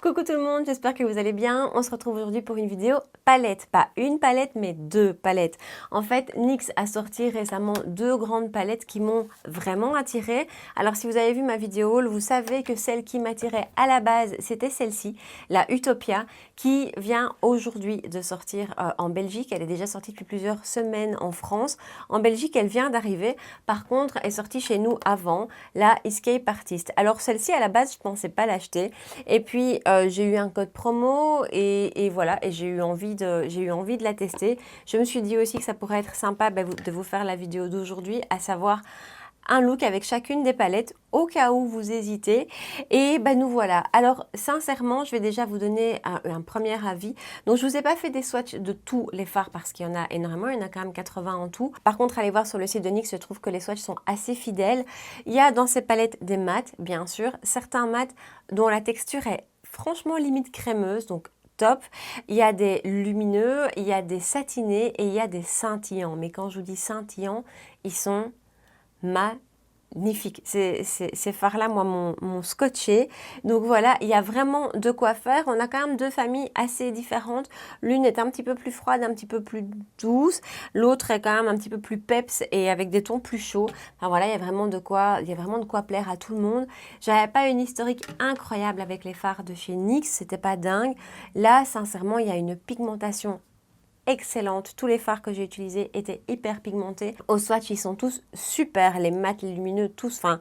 Coucou tout le monde, j'espère que vous allez bien. On se retrouve aujourd'hui pour une vidéo palette. Pas une palette, mais deux palettes. En fait, NYX a sorti récemment deux grandes palettes qui m'ont vraiment attirée. Alors si vous avez vu ma vidéo haul, vous savez que celle qui m'attirait à la base, c'était celle-ci, la Utopia, qui vient aujourd'hui de sortir en Belgique. Elle est déjà sortie depuis plusieurs semaines en France. En Belgique, elle vient d'arriver. Par contre, elle est sortie chez nous avant, la Escape Artist. Alors celle-ci, à la base, je ne pensais pas l'acheter. Et puis, j'ai eu un code promo et voilà, et j'ai eu envie de la tester. Je me suis dit aussi que ça pourrait être sympa de vous faire la vidéo d'aujourd'hui, à savoir un look avec chacune des palettes au cas où vous hésitez. Et nous voilà. Alors sincèrement, je vais déjà vous donner un premier avis. Donc je vous ai pas fait des swatchs de tous les fards parce qu'il y en a énormément, il y en a quand même 80 en tout. Par contre, allez voir sur le site de NYX, je trouve que les swatchs sont assez fidèles. Il y a dans ces palettes des mats, bien sûr, certains mats dont la texture est franchement limite crémeuse, donc top. Il y a des lumineux, il y a des satinés et il y a des scintillants. Mais quand je vous dis scintillants, ils sont magnifique. Ces fards-là, moi, m'ont scotché. Donc voilà, il y a vraiment de quoi faire. On a quand même deux familles assez différentes. L'une est un petit peu plus froide, un petit peu plus douce. L'autre est quand même un petit peu plus peps et avec des tons plus chauds. Enfin voilà, il y a vraiment de quoi plaire à tout le monde. J'avais pas une historique incroyable avec les fards de chez NYX. C'était pas dingue. Là, sincèrement, il y a une pigmentation excellente. Tous les fards que j'ai utilisés étaient hyper pigmentés. Au swatch, ils sont tous super. Les mats, les lumineux, tous. Enfin,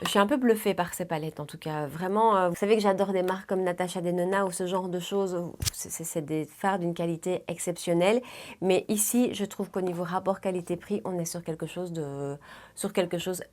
je suis un peu bluffée par ces palettes en tout cas. Vraiment, vous savez que j'adore des marques comme Natasha Denona ou ce genre de choses. C'est des fards d'une qualité exceptionnelle. Mais ici, je trouve qu'au niveau rapport qualité-prix, on est sur quelque chose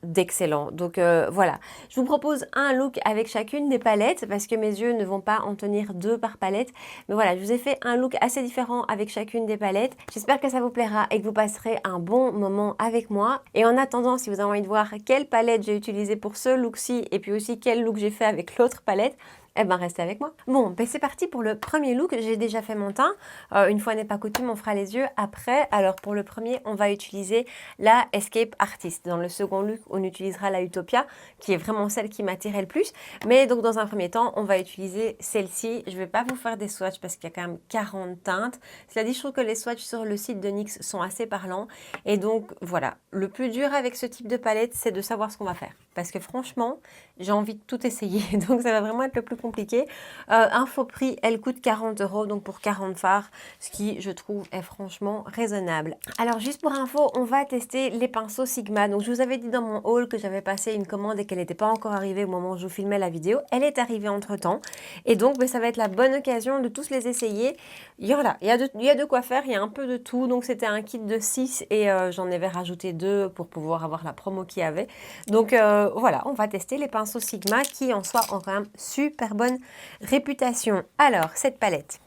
d'excellent. Donc voilà, je vous propose un look avec chacune des palettes parce que mes yeux ne vont pas en tenir deux par palette. Mais voilà, je vous ai fait un look assez différent avec chacune des palettes. J'espère que ça vous plaira et que vous passerez un bon moment avec moi. Et en attendant, si vous avez envie de voir quelle palette j'ai utilisée pour ce look-ci et puis aussi quel look j'ai fait avec l'autre palette, eh ben restez avec moi. Bon, c'est parti pour le premier look. J'ai déjà fait mon teint. Une fois n'est pas coutume, on fera les yeux après. Alors pour le premier, on va utiliser la Escape Artist. Dans le second look, on utilisera la Utopia, qui est vraiment celle qui m'attirait le plus. Mais donc dans un premier temps, on va utiliser celle-ci. Je ne vais pas vous faire des swatchs parce qu'il y a quand même 40 teintes. Cela dit, je trouve que les swatchs sur le site de NYX sont assez parlants. Et donc voilà, le plus dur avec ce type de palette, c'est de savoir ce qu'on va faire. Parce que franchement, j'ai envie de tout essayer. Donc ça va vraiment être le plus compliqué. Info prix, elle coûte 40 €, donc pour 40 fards, ce qui je trouve est franchement raisonnable. Alors juste pour info, on va tester les pinceaux Sigma. Donc je vous avais dit dans mon haul que j'avais passé une commande et qu'elle n'était pas encore arrivée au moment où je vous filmais la vidéo. Elle est arrivée entre temps et donc ça va être la bonne occasion de tous les essayer. Il y a de quoi faire, il y a un peu de tout. Donc c'était un kit de 6 et j'en avais rajouté 2 pour pouvoir avoir la promo qu'il y avait. Donc voilà, on va tester les pinceaux Sigma qui en soi ont quand même super bonne réputation. Alors, cette palette.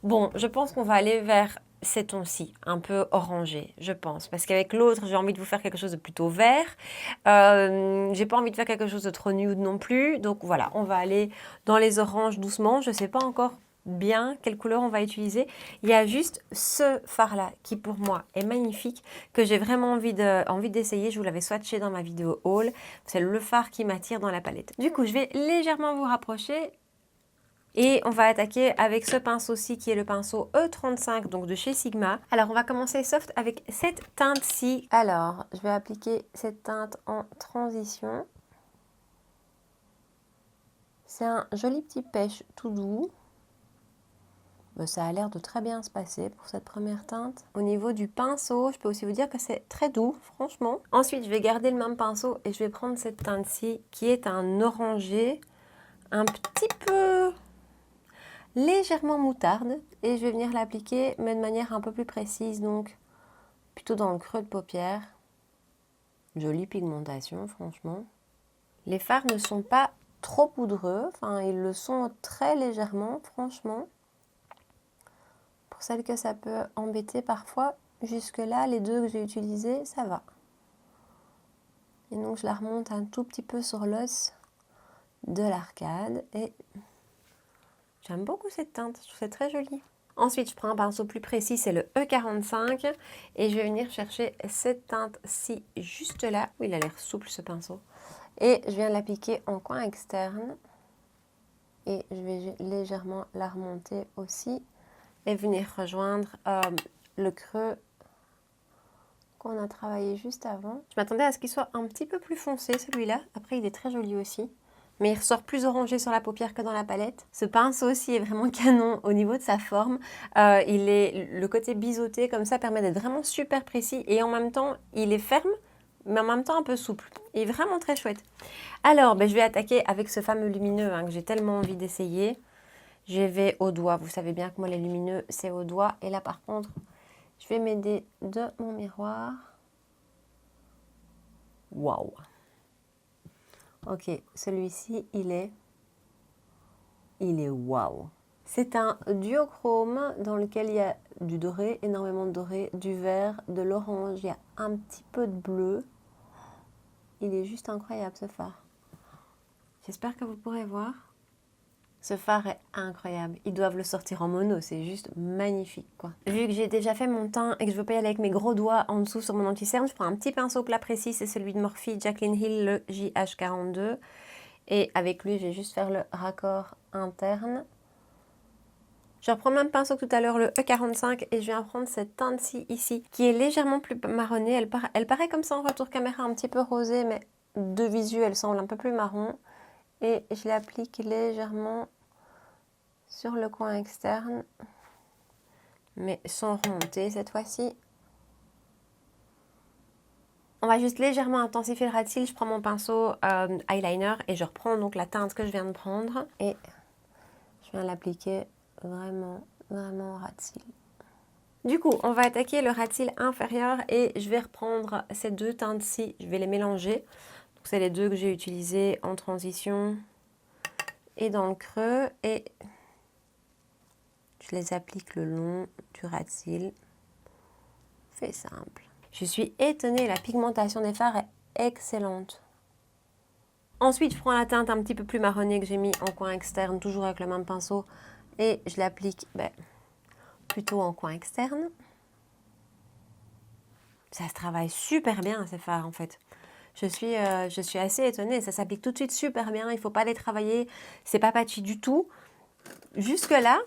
Bon, je pense qu'on va aller vers ces tons-ci, un peu orangé, je pense. Parce qu'avec l'autre, j'ai envie de vous faire quelque chose de plutôt vert. J'ai pas envie de faire quelque chose de trop nude non plus. Donc voilà, on va aller dans les oranges doucement. Je sais pas encore bien quelle couleur on va utiliser. Il y a juste ce fard là qui pour moi est magnifique, que j'ai vraiment envie d'essayer. Je vous l'avais swatché dans ma vidéo haul. C'est le fard qui m'attire dans la palette. Du coup, je vais légèrement vous rapprocher. Et on va attaquer avec ce pinceau-ci qui est le pinceau E35, donc de chez Sigma. Alors, on va commencer soft avec cette teinte-ci. Alors, je vais appliquer cette teinte en transition. C'est un joli petit pêche tout doux. Ça a l'air de très bien se passer pour cette première teinte. Au niveau du pinceau, je peux aussi vous dire que c'est très doux, franchement. Ensuite, je vais garder le même pinceau et je vais prendre cette teinte-ci qui est un orangé, un petit peu légèrement moutarde. Et je vais venir l'appliquer, mais de manière un peu plus précise, donc plutôt dans le creux de paupière. Jolie pigmentation, franchement. Les fards ne sont pas trop poudreux, enfin ils le sont très légèrement, franchement. Pour celles que ça peut embêter parfois, jusque-là, les deux que j'ai utilisés, ça va. Et donc, je la remonte un tout petit peu sur l'os de l'arcade. Et j'aime beaucoup cette teinte, je trouve c'est très joli. Ensuite, je prends un pinceau plus précis, c'est le E45. Et je vais venir chercher cette teinte-ci, juste là. Oui, il a l'air souple ce pinceau. Et je viens l'appliquer en coin externe. Et je vais légèrement la remonter aussi et venir rejoindre le creux qu'on a travaillé juste avant. Je m'attendais à ce qu'il soit un petit peu plus foncé celui-là. Après, il est très joli aussi. Mais il ressort plus orangé sur la paupière que dans la palette. Ce pinceau aussi est vraiment canon au niveau de sa forme. Le côté biseauté comme ça permet d'être vraiment super précis. Et en même temps, il est ferme, mais en même temps un peu souple. Il est vraiment très chouette. Alors, je vais attaquer avec ce fameux lumineux que j'ai tellement envie d'essayer. Je vais au doigt. Vous savez bien que moi, les lumineux, c'est au doigt. Et là, par contre, je vais m'aider de mon miroir. Waouh! Ok, celui-ci, il est waouh! C'est un duochrome dans lequel il y a du doré, énormément de doré, du vert, de l'orange, il y a un petit peu de bleu. Il est juste incroyable ce phare. J'espère que vous pourrez voir. Ce phare est incroyable. Ils doivent le sortir en mono, c'est juste magnifique, quoi. Vu que j'ai déjà fait mon teint et que je veux pas y aller avec mes gros doigts en dessous sur mon anti-cerne, je prends un petit pinceau plat précis, c'est celui de Morphe Jaclyn Hill, le JH42. Et avec lui, je vais juste faire le raccord interne. Je reprends le même pinceau que tout à l'heure, le E45, et je viens prendre cette teinte-ci, ici, qui est légèrement plus marronnée. Elle paraît comme ça en retour caméra, un petit peu rosée, mais de visu, elle semble un peu plus marron. Et je l'applique légèrement sur le coin externe, mais sans remonter cette fois-ci. On va juste légèrement intensifier le ras de cils. Je prends mon pinceau eyeliner et je reprends donc la teinte que je viens de prendre. Et je viens l'appliquer vraiment, vraiment au ras de cils. Du coup, on va attaquer le ras de cils inférieur et je vais reprendre ces deux teintes-ci. Je vais les mélanger. C'est les deux que j'ai utilisées en transition et dans le creux. Et je les applique le long du ras de cils. C'est simple. Je suis étonnée, la pigmentation des fards est excellente. Ensuite, je prends la teinte un petit peu plus marronnée que j'ai mis en coin externe, toujours avec le même pinceau. Et je l'applique plutôt en coin externe. Ça se travaille super bien, ces fards, en fait. Je suis assez étonnée. Ça s'applique tout de suite super bien. Il ne faut pas les travailler. C'est pas patchy du tout. Jusque-là,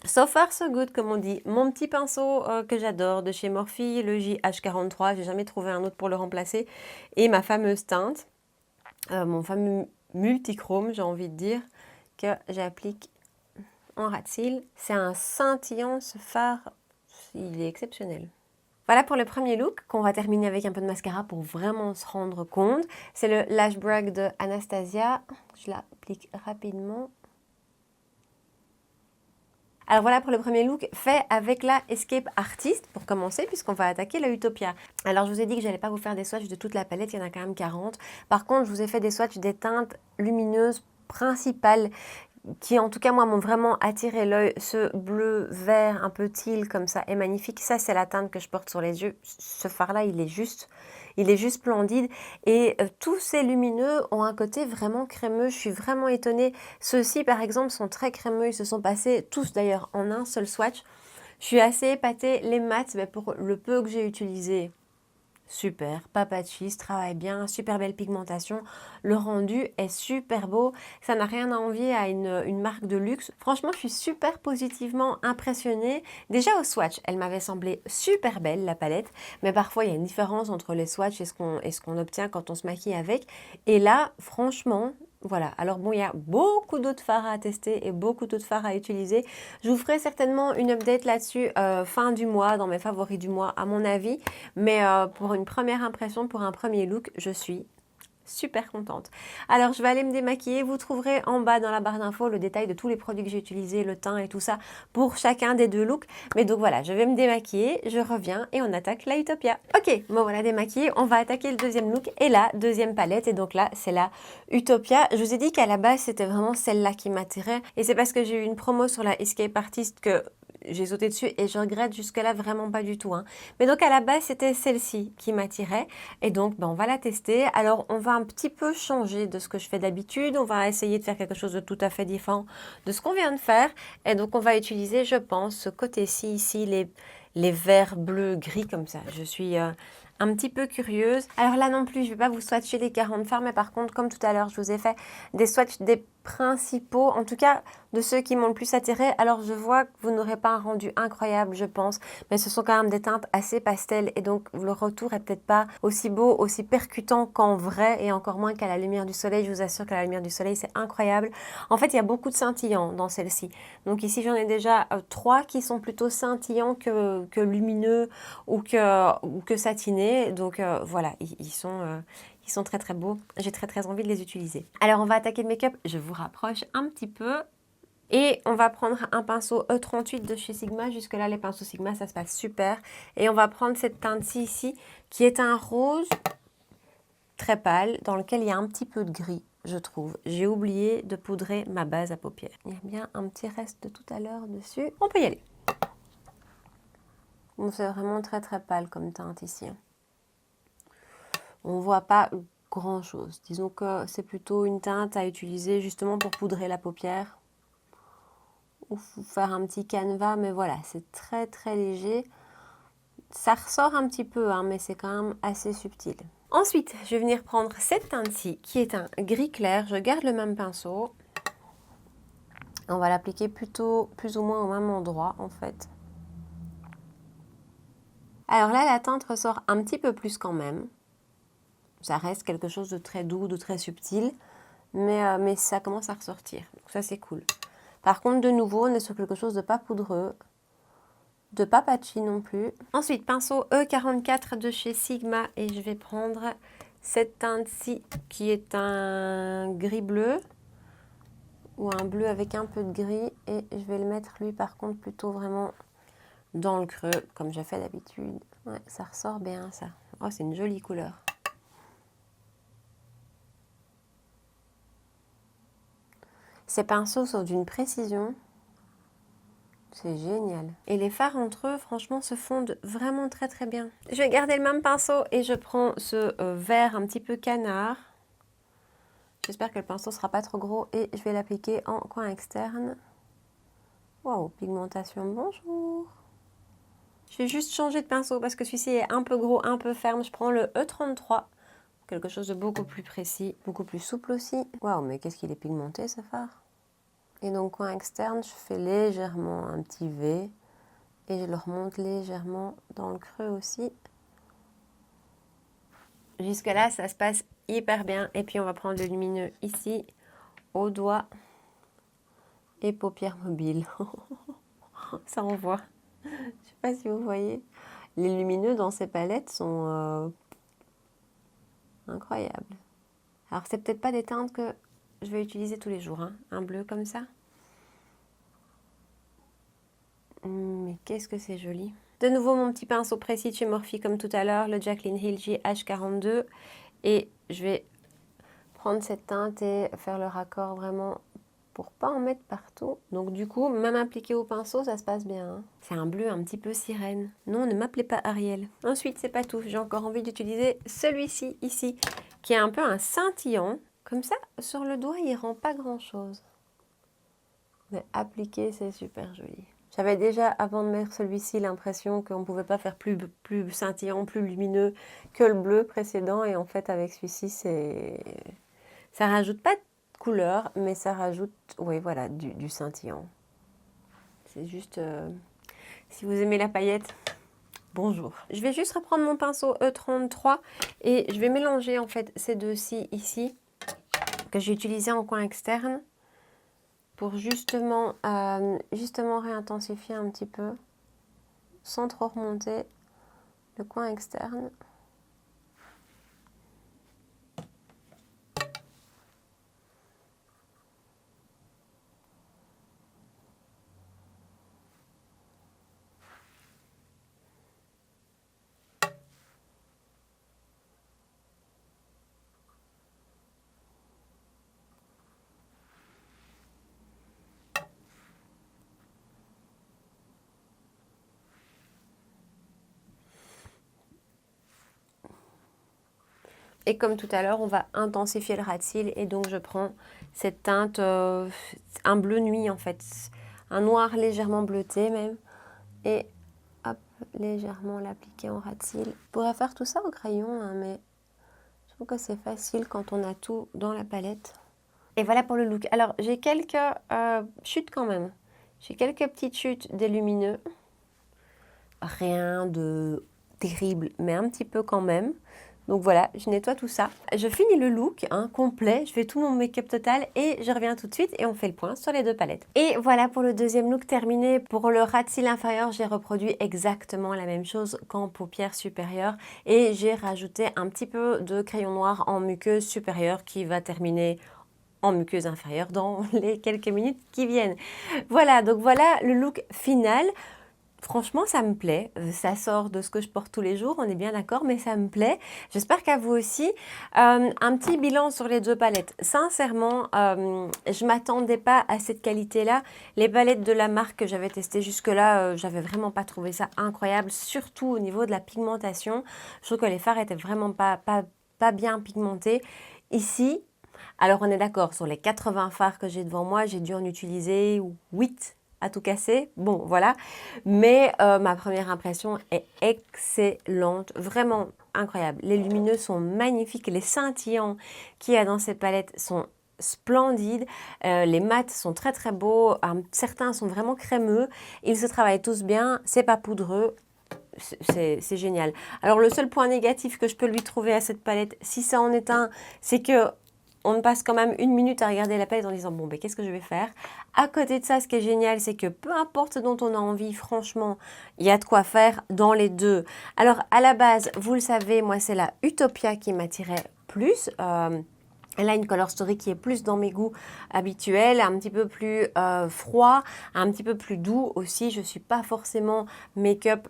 so far so good, comme on dit. Mon petit pinceau que j'adore de chez Morphe, le JH43. J'ai jamais trouvé un autre pour le remplacer. Et ma fameuse teinte, mon fameux multichrome, j'ai envie de dire, que j'applique en ras de cils. C'est un scintillant, ce fard. Il est exceptionnel. Voilà pour le premier look, qu'on va terminer avec un peu de mascara pour vraiment se rendre compte. C'est le Lash Brag de Anastasia. Je l'applique rapidement. Alors voilà pour le premier look fait avec la Escape Artist pour commencer, puisqu'on va attaquer la Utopia. Alors je vous ai dit que j'allais pas vous faire des swatchs de toute la palette, il y en a quand même 40. Par contre, je vous ai fait des swatchs des teintes lumineuses principales qui en tout cas moi m'ont vraiment attiré l'œil. Ce bleu vert un peu teal comme ça est magnifique. Ça c'est la teinte que je porte sur les yeux. Ce fard là il est juste splendide et tous ces lumineux ont un côté vraiment crémeux. Je suis vraiment étonnée. Ceux-ci par exemple sont très crémeux. Ils se sont passés tous d'ailleurs en un seul swatch. Je suis assez épatée. Les mats, pour le peu que j'ai utilisé, super, pas patchy, ça travaille bien, super belle pigmentation, le rendu est super beau, ça n'a rien à envier à une marque de luxe. Franchement, je suis super positivement impressionnée. Déjà au swatch, elle m'avait semblé super belle la palette, mais parfois il y a une différence entre les swatchs et ce qu'on obtient quand on se maquille avec. Et là, franchement, voilà, alors bon, il y a beaucoup d'autres fards à tester et beaucoup d'autres fards à utiliser. Je vous ferai certainement une update là-dessus fin du mois, dans mes favoris du mois à mon avis. Mais pour une première impression, pour un premier look, je suis super contente. Alors je vais aller me démaquiller, vous trouverez en bas dans la barre d'infos le détail de tous les produits que j'ai utilisés, le teint et tout ça pour chacun des deux looks. Mais donc voilà, je vais me démaquiller, je reviens et on attaque la Utopia. Ok, bon voilà démaquillée, on va attaquer le deuxième look et la deuxième palette et donc là c'est la Utopia. Je vous ai dit qu'à la base c'était vraiment celle-là qui m'attirait et c'est parce que j'ai eu une promo sur la Escape Artist que j'ai sauté dessus et je regrette jusque-là vraiment pas du tout. Mais donc à la base, c'était celle-ci qui m'attirait. Et donc, on va la tester. Alors, on va un petit peu changer de ce que je fais d'habitude. On va essayer de faire quelque chose de tout à fait différent de ce qu'on vient de faire. Et donc, on va utiliser, je pense, ce côté-ci, ici, les verts, bleus, gris comme ça. Je suis un petit peu curieuse. Alors là non plus, je ne vais pas vous swatcher les 40 fards, mais par contre, comme tout à l'heure, je vous ai fait des swatchs des principaux, en tout cas de ceux qui m'ont le plus attiré. Alors je vois que vous n'aurez pas un rendu incroyable, je pense, mais ce sont quand même des teintes assez pastel et donc le retour est peut-être pas aussi beau, aussi percutant qu'en vrai et encore moins qu'à la lumière du soleil. Je vous assure qu'à la lumière du soleil, c'est incroyable. En fait, il y a beaucoup de scintillants dans celle-ci. Donc ici, j'en ai déjà 3 qui sont plutôt scintillants que lumineux ou que satinés. Donc voilà, ils sont très très beaux. J'ai très très envie de les utiliser. Alors on va attaquer le make-up. Je vous rapproche un petit peu. Et on va prendre un pinceau E38 de chez Sigma. Jusque là, les pinceaux Sigma, ça se passe super. Et on va prendre cette teinte-ci ici, qui est un rose très pâle, dans lequel il y a un petit peu de gris, je trouve. J'ai oublié de poudrer ma base à paupières. Il y a bien un petit reste de tout à l'heure dessus. On peut y aller. Bon, c'est vraiment très très pâle comme teinte ici. On ne voit pas grand chose. Disons que c'est plutôt une teinte à utiliser justement pour poudrer la paupière ou faire un petit canevas, mais voilà, c'est très très léger. Ça ressort un petit peu, hein, mais c'est quand même assez subtil. Ensuite, je vais venir prendre cette teinte-ci qui est un gris clair. Je garde le même pinceau. On va l'appliquer plutôt plus ou moins au même endroit en fait. Alors là, la teinte ressort un petit peu plus quand même. Ça reste quelque chose de très doux, de très subtil, mais ça commence à ressortir. Donc ça, c'est cool. Par contre, de nouveau, on est sur quelque chose de pas poudreux, de pas patchy non plus. Ensuite, pinceau E44 de chez Sigma et je vais prendre cette teinte-ci qui est un gris bleu ou un bleu avec un peu de gris et je vais le mettre lui par contre plutôt vraiment dans le creux comme j'ai fait d'habitude. Ouais, ça ressort bien ça. Oh, c'est une jolie couleur. Ces pinceaux sont d'une précision. C'est génial. Et les fards entre eux, franchement, se fondent vraiment très très bien. Je vais garder le même pinceau et je prends ce vert un petit peu canard. J'espère que le pinceau ne sera pas trop gros et je vais l'appliquer en coin externe. Waouh, pigmentation, bonjour. Je vais juste changer de pinceau parce que celui-ci est un peu gros, un peu ferme. Je prends le E33, quelque chose de beaucoup plus précis, beaucoup plus souple aussi. Waouh, mais qu'est-ce qu'il est pigmenté ce fard. Et donc coin externe, je fais légèrement un petit V et je le remonte légèrement dans le creux aussi. Jusque là, ça se passe hyper bien. Et puis on va prendre le lumineux ici, au doigt et paupières mobiles. Ça envoie. Je sais pas si vous voyez. Les lumineux dans ces palettes sont incroyables. Alors c'est peut-être pas des teintes que je vais utiliser tous les jours, hein. Un bleu comme ça. Mais qu'est-ce que c'est joli. De nouveau mon petit pinceau précis de chez Morphe comme tout à l'heure, le Jaclyn Hill JH42. Et je vais prendre cette teinte et faire le raccord vraiment pour pas en mettre partout. Donc du coup, même appliqué au pinceau, ça se passe bien. Hein. C'est un bleu un petit peu sirène. Non, ne m'appelez pas Ariel. Ensuite, c'est pas tout. J'ai encore envie d'utiliser celui-ci, ici, qui est un peu un scintillant. Comme ça, sur le doigt, il rend pas grand-chose. Mais appliqué, c'est super joli. J'avais déjà, avant de mettre celui-ci, l'impression qu'on ne pouvait pas faire plus scintillant, plus lumineux que le bleu précédent. Et en fait, avec celui-ci, ça rajoute pas de couleur, mais ça rajoute, oui, voilà, du scintillant. C'est juste, si vous aimez la paillette, bonjour. Je vais juste reprendre mon pinceau E33 et je vais mélanger en fait ces deux-ci ici, que j'ai utilisé en coin externe, pour justement réintensifier un petit peu, sans trop remonter le coin externe. Et comme tout à l'heure, on va intensifier le ras de cils et donc je prends cette teinte, un bleu nuit en fait, un noir légèrement bleuté même, et hop, légèrement l'appliquer en ras de cils. Je pourrais faire tout ça au crayon, hein, mais je trouve que c'est facile quand on a tout dans la palette. Et voilà pour le look. Alors, j'ai quelques chutes quand même. J'ai quelques petites chutes des lumineux. Rien de terrible, mais un petit peu quand même. Donc voilà, je nettoie tout ça. Je finis le look complet, je fais tout mon make-up total et je reviens tout de suite et on fait le point sur les deux palettes. Et voilà pour le deuxième look terminé. Pour le ras de cils inférieur, j'ai reproduit exactement la même chose qu'en paupières supérieures et j'ai rajouté un petit peu de crayon noir en muqueuse supérieure qui va terminer en muqueuse inférieure dans les quelques minutes qui viennent. Voilà, donc voilà le look final. Franchement, ça me plaît. Ça sort de ce que je porte tous les jours, on est bien d'accord, mais ça me plaît. J'espère qu'à vous aussi. Un petit bilan sur les deux palettes. Sincèrement, je ne m'attendais pas à cette qualité-là. Les palettes de la marque que j'avais testées jusque-là, j'avais vraiment pas trouvé ça incroyable, surtout au niveau de la pigmentation. Je trouve que les fards étaient vraiment pas bien pigmentés. Ici, alors on est d'accord, sur les 80 fards que j'ai devant moi, j'ai dû en utiliser 8 à tout casser. Bon, voilà. Mais ma première impression est excellente. Vraiment incroyable. Les lumineux sont magnifiques. Les scintillants qu'il y a dans cette palette sont splendides. Les mats sont très très beaux. Certains sont vraiment crémeux. Ils se travaillent tous bien. C'est pas poudreux. C'est génial. Alors le seul point négatif que je peux lui trouver à cette palette, si ça en est un, c'est que on passe quand même 1 minute à regarder la palette en disant bon ben qu'est-ce que je vais faire. À côté de ça, ce qui est génial, c'est que peu importe ce dont on a envie, franchement, il y a de quoi faire dans les deux. Alors à la base, vous le savez, moi c'est la Utopia qui m'attirait plus. Elle a une color story qui est plus dans mes goûts habituels, un petit peu plus froid, un petit peu plus doux aussi. Je ne suis pas forcément make-up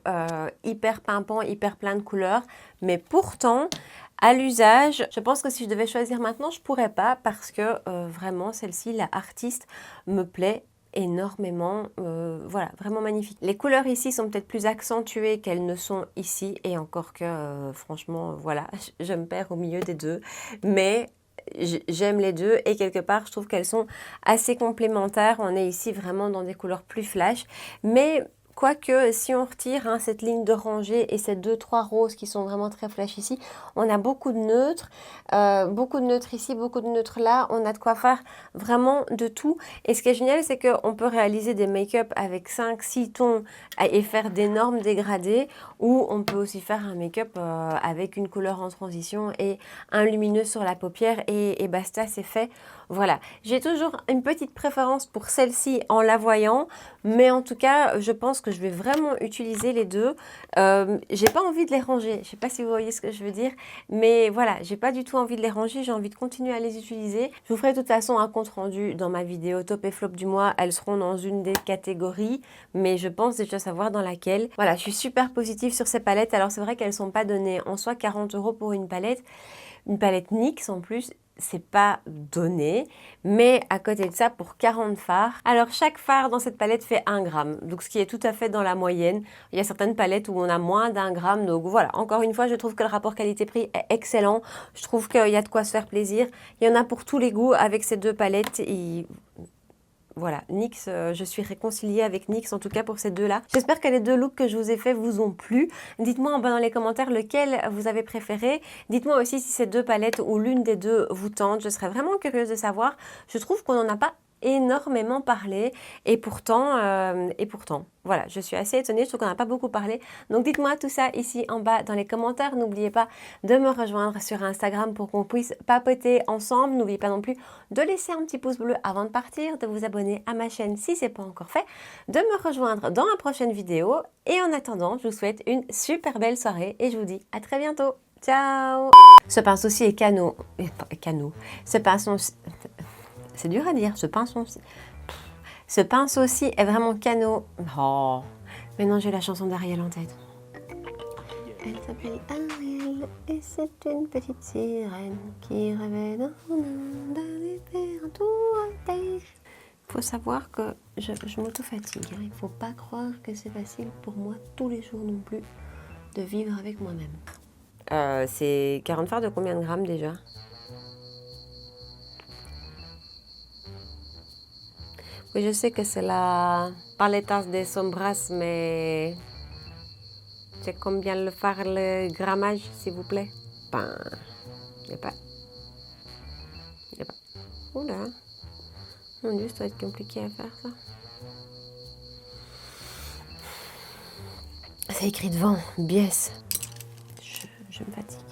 hyper pimpant, hyper plein de couleurs. Mais pourtant, à l'usage, je pense que si je devais choisir maintenant, je ne pourrais pas parce que vraiment, celle-ci, la artiste, me plaît énormément, voilà, vraiment magnifique. Les couleurs ici sont peut-être plus accentuées qu'elles ne sont ici et encore que franchement, voilà, je me perds au milieu des deux. Mais j'aime les deux et quelque part je trouve qu'elles sont assez complémentaires. On est ici vraiment dans des couleurs plus flash, mais quoique si on retire cette ligne d'orangé et ces 2-3 roses qui sont vraiment très flash ici, on a beaucoup de neutres ici, beaucoup de neutres là. On a de quoi faire vraiment de tout. Et ce qui est génial, c'est qu'on peut réaliser des make-up avec 5-6 tons et faire d'énormes dégradés, ou on peut aussi faire un make-up avec une couleur en transition et un lumineux sur la paupière et basta, c'est fait. Voilà, j'ai toujours une petite préférence pour celle-ci en la voyant, mais en tout cas, je pense que je vais vraiment utiliser les deux. J'ai pas envie de les ranger, je sais pas si vous voyez ce que je veux dire, mais voilà, j'ai pas du tout envie de les ranger, j'ai envie de continuer à les utiliser. Je vous ferai de toute façon un compte rendu dans ma vidéo top et flop du mois, elles seront dans une des catégories, mais je pense déjà savoir dans laquelle. Voilà, je suis super positive sur ces palettes. Alors c'est vrai qu'elles sont pas données en soi 40 € pour une palette NYX en plus, c'est pas donné, mais à côté de ça, pour 40 fards, alors chaque fard dans cette palette fait 1 gramme, donc ce qui est tout à fait dans la moyenne. Il y a certaines palettes où on a moins d'1 gramme, donc voilà, encore une fois, je trouve que le rapport qualité-prix est excellent, je trouve qu'il y a de quoi se faire plaisir, il y en a pour tous les goûts avec ces deux palettes. Voilà, NYX, je suis réconciliée avec NYX, en tout cas pour ces deux-là. J'espère que les deux looks que je vous ai fait vous ont plu. Dites-moi en bas dans les commentaires lequel vous avez préféré. Dites-moi aussi si ces deux palettes ou l'une des deux vous tente. Je serais vraiment curieuse de savoir. Je trouve qu'on n'en a pas énormément parlé et pourtant, voilà, je suis assez étonnée, je trouve qu'on n'a pas beaucoup parlé. Donc dites-moi tout ça ici en bas dans les commentaires. N'oubliez pas de me rejoindre sur Instagram pour qu'on puisse papoter ensemble. N'oubliez pas non plus de laisser un petit pouce bleu avant de partir, de vous abonner à ma chaîne si ce n'est pas encore fait, de me rejoindre dans la prochaine vidéo. Et en attendant, je vous souhaite une super belle soirée et je vous dis à très bientôt. Ciao! Ce pinceau-ci est canot. Ce pinceau... C'est dur à dire, ce pinceau-ci. Ce pinceau-ci est vraiment canot. Oh, maintenant j'ai la chanson d'Ariel en tête. Elle s'appelle Ariel et c'est une petite sirène qui rêvait d'un tour à terre. Il faut savoir que je m'auto-fatigue. Il ne faut pas croire que c'est facile pour moi tous les jours non plus de vivre avec moi-même. C'est 40 fards de combien de grammes déjà ? Oui, je sais que c'est la Paletas de Sombras, mais c'est combien le fard, le grammage, s'il vous plaît? Ben, il n'y a pas. Oula. Mon Dieu, ça doit être compliqué à faire ça. C'est écrit devant, biais. Je me fatigue.